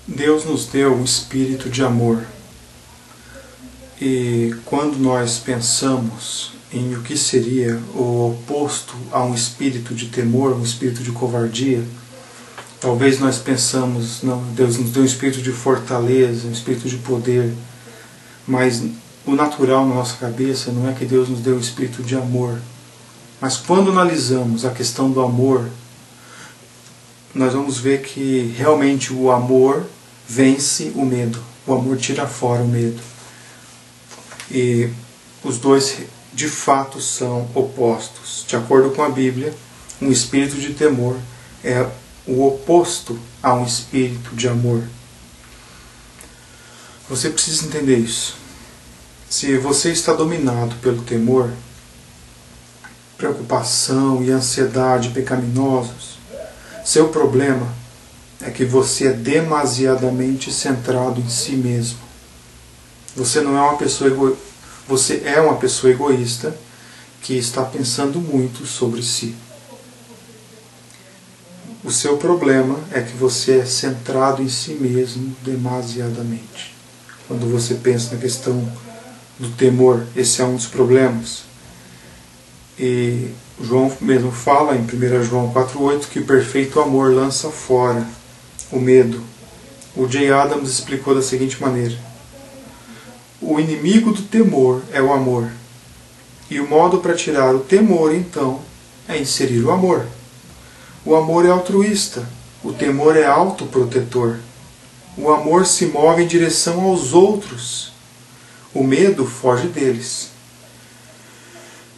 Deus nos deu um espírito de amor. E quando nós pensamos em o que seria o oposto a um espírito de temor, um espírito de covardia, talvez nós pensamos, não, Deus nos deu um espírito de fortaleza, um espírito de poder, mas o natural na nossa cabeça não é que Deus nos deu um espírito de amor. Mas quando analisamos a questão do amor, nós vamos ver que realmente o amor vence o medo. O amor tira fora o medo. E os dois de fato são opostos. De acordo com a Bíblia, um espírito de temor é o oposto a um espírito de amor. Você precisa entender isso. Se você está dominado pelo temor, preocupação e ansiedade pecaminosos, seu problema é que você é demasiadamente centrado em si mesmo. Você não é uma pessoa você é uma pessoa egoísta que está pensando muito sobre si. O seu problema é que você é centrado em si mesmo demasiadamente. Quando você pensa na questão do temor, esse é um dos problemas. E João mesmo fala em 1 João 4,8 que o perfeito amor lança fora o medo. O J. Adams explicou da seguinte maneira: o inimigo do temor é o amor. E o modo para tirar o temor, então, é inserir o amor. O amor é altruísta. O temor é autoprotetor. O amor se move em direção aos outros. O medo foge deles.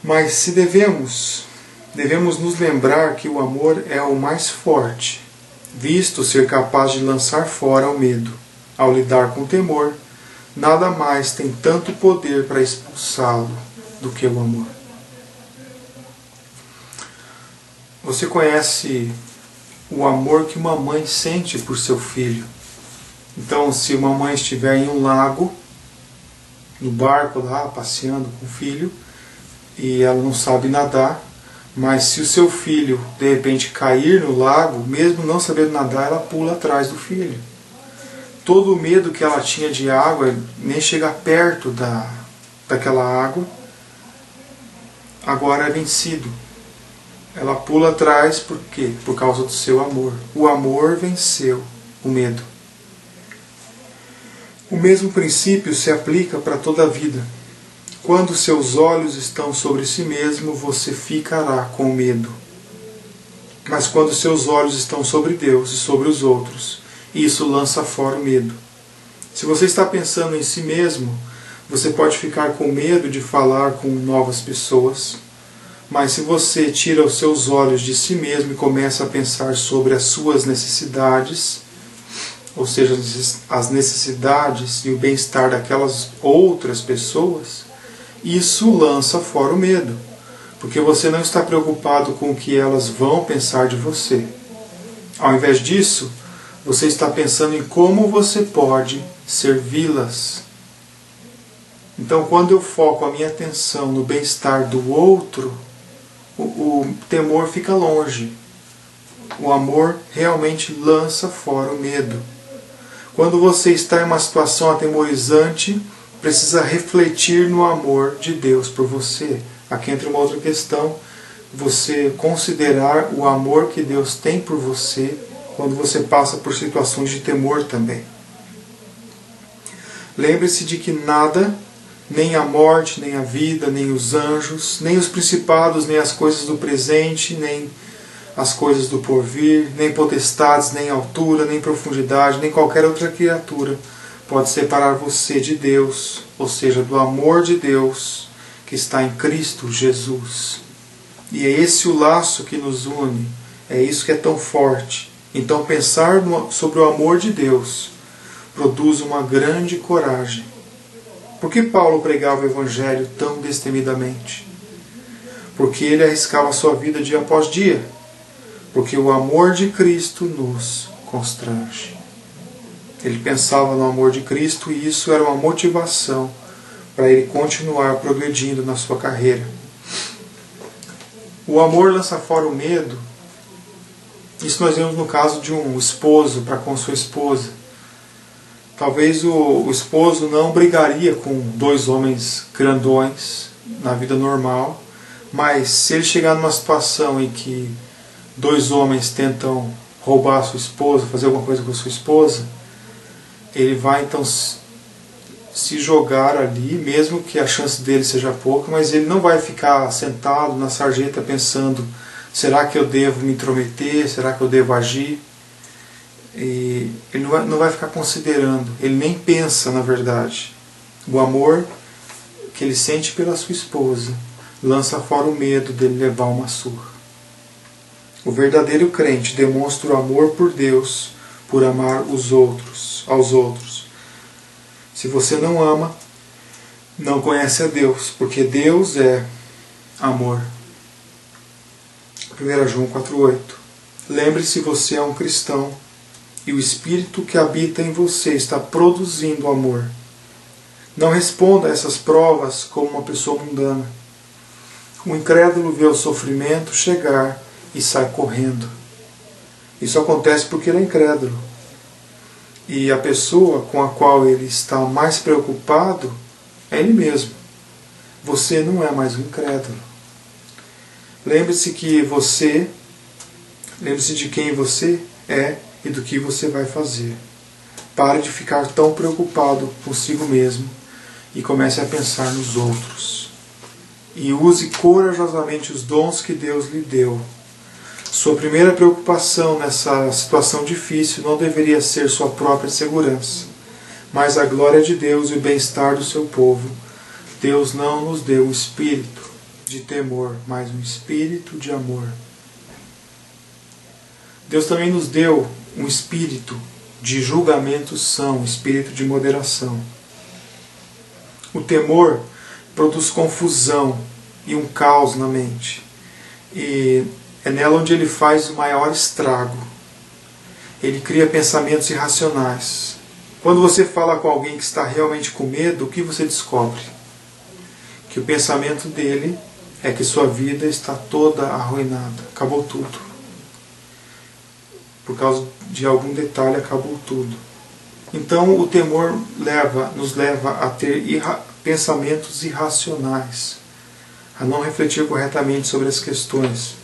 Mas se devemos nos lembrar que o amor é o mais forte, visto ser capaz de lançar fora o medo. Ao lidar com o temor, nada mais tem tanto poder para expulsá-lo do que o amor. Você conhece o amor que uma mãe sente por seu filho. Então, se uma mãe estiver em um lago, no barco lá, passeando com o filho, e ela não sabe nadar, mas se o seu filho de repente cair no lago, mesmo não sabendo nadar, ela pula atrás do filho. Todo o medo que ela tinha de água, nem chega perto daquela água, agora é vencido. Ela pula atrás por quê? Por causa do seu amor. O amor venceu o medo. O mesmo princípio se aplica para toda a vida. Quando seus olhos estão sobre si mesmo, você ficará com medo. Mas quando seus olhos estão sobre Deus e sobre os outros, isso lança fora o medo. Se você está pensando em si mesmo, você pode ficar com medo de falar com novas pessoas. Mas se você tira os seus olhos de si mesmo e começa a pensar sobre as suas necessidades, ou seja, as necessidades e o bem-estar daquelas outras pessoas, isso lança fora o medo, porque você não está preocupado com o que elas vão pensar de você. Ao invés disso, você está pensando em como você pode servi-las. Então, quando eu foco a minha atenção no bem-estar do outro, o temor fica longe. O amor realmente lança fora o medo. Quando você está em uma situação atemorizante, precisa refletir no amor de Deus por você. Aqui entra uma outra questão, você considerar o amor que Deus tem por você quando você passa por situações de temor também. Lembre-se de que nada, nem a morte, nem a vida, nem os anjos, nem os principados, nem as coisas do presente, nem as coisas do porvir, nem potestades, nem altura, nem profundidade, nem qualquer outra criatura pode separar você de Deus, ou seja, do amor de Deus que está em Cristo Jesus. E é esse o laço que nos une, é isso que é tão forte. Então pensar sobre o amor de Deus produz uma grande coragem. Por que Paulo pregava o Evangelho tão destemidamente? Porque ele arriscava a sua vida dia após dia. Porque o amor de Cristo nos constrange. Ele pensava no amor de Cristo e isso era uma motivação para ele continuar progredindo na sua carreira. O amor lança fora o medo. Isso nós vemos no caso de um esposo para com sua esposa. Talvez o esposo não brigaria com dois homens grandões na vida normal, mas se ele chegar numa situação em que dois homens tentam roubar a sua esposa, fazer alguma coisa com a sua esposa, ele vai então se jogar ali, mesmo que a chance dele seja pouca, mas ele não vai ficar sentado na sarjeta pensando: será que eu devo me intrometer? Será que eu devo agir? E ele não vai ficar considerando, ele nem pensa, na verdade. O amor que ele sente pela sua esposa lança fora o medo dele levar uma surra. O verdadeiro crente demonstra o amor por Deus, por amar aos outros. Se você não ama, não conhece a Deus, porque Deus é amor. 1 João 4,8. Lembre-se, você é um cristão e o Espírito que habita em você está produzindo amor. Não responda a essas provas como uma pessoa mundana. O incrédulo vê o sofrimento chegar e sai correndo. Isso acontece porque ele é incrédulo. E a pessoa com a qual ele está mais preocupado é ele mesmo. Você não é mais um incrédulo. Lembre-se de quem você é e do que você vai fazer. Pare de ficar tão preocupado consigo mesmo e comece a pensar nos outros. E use corajosamente os dons que Deus lhe deu. Sua primeira preocupação nessa situação difícil não deveria ser sua própria segurança, mas a glória de Deus e o bem-estar do seu povo. Deus não nos deu um espírito de temor, mas um espírito de amor. Deus também nos deu um espírito de julgamento são, um espírito de moderação. O temor produz confusão e um caos na mente. E é nela onde ele faz o maior estrago. Ele cria pensamentos irracionais. Quando você fala com alguém que está realmente com medo, o que você descobre? Que o pensamento dele é que sua vida está toda arruinada. Acabou tudo. Por causa de algum detalhe, acabou tudo. Então o temor nos leva a ter pensamentos irracionais, a não refletir corretamente sobre as questões.